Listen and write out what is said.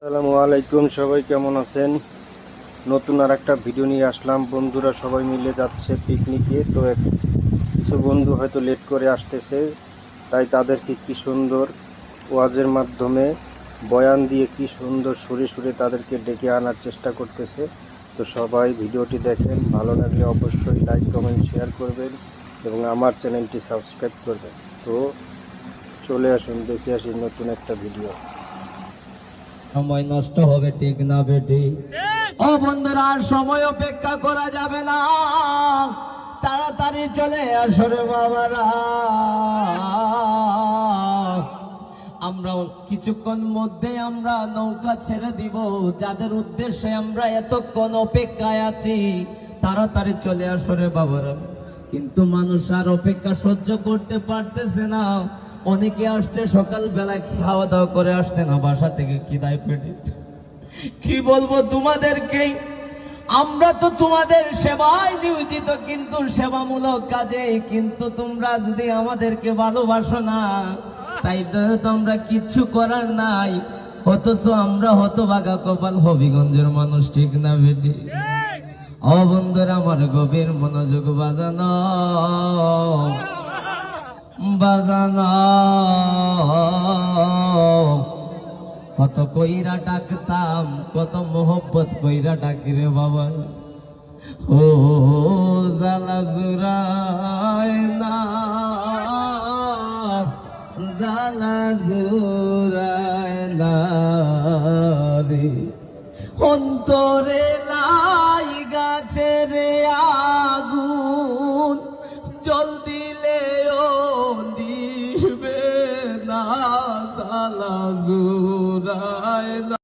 আসসালামু আলাইকুম, সবাই কেমন আছেন? নতুন আর একটা ভিডিও নিয়ে আসলাম। বন্ধুরা সবাই মিলে যাচ্ছে পিকনিকে। তো কিছু বন্ধু হয়তো লেট করে আসতেছে, তাই তাদেরকে কি সুন্দর ওয়াজের মাধ্যমে বয়ান দিয়ে কি সুন্দর সুরে সুরে তাদেরকে ডেকে আনার চেষ্টা করতেছে। তো সবাই ভিডিওটি দেখেন, ভালো লাগলে অবশ্যই লাইক কমেন্ট শেয়ার করবেন এবং আমার চ্যানেলটি সাবস্ক্রাইব করবেন। তো চলে আসুন, দেখে আসি নতুন একটা ভিডিও। সময় নষ্ট হবে ঠিক না বেটি? ও বন্ধুরা, আর সময় অপেক্ষা করা যাবে না, তাড়াতাড়ি চলে আসো রে বাবারা। আমরা কিছুক্ষণ মধ্যে আমরা নৌকা ছেড়ে দিব। যাদের উদ্দেশ্যে আমরা এতক্ষণ অপেক্ষায় আছি, তাড়াতাড়ি চলে আসো রে বাবারা। কিন্তু মানুষ আর অপেক্ষা সহ্য করতে পারতেছে না। অনেকে আসছে সকালবেলা খাওয়া দাওয়া করে আসছে না, বাসা থেকে খিদায় পেটে। কি বলবো তোমাদেরকে, আমরা তো তোমাদের সেবায় নিয়োজিত, কিন্তু সেবামূলক কাজে। কিন্তু তোমরা যদি আমাদেরকে ভালোবাসো না, তাই তো তোমরা কিচ্ছু করার নাই। অথচ আমরা হতভাগা কপাল হবিগঞ্জের মানুষ, ঠিক না বেটি? ও বন্ধুরা, আমার গভীর মনোযোগ বাজানো বাজানো। কত কইরা ডাকতাম, কত মোহব্বত কইরা ডাকি রে বাবা। ও জালা জুরায় না, জালা জুরায় না রে, অন্তরে লা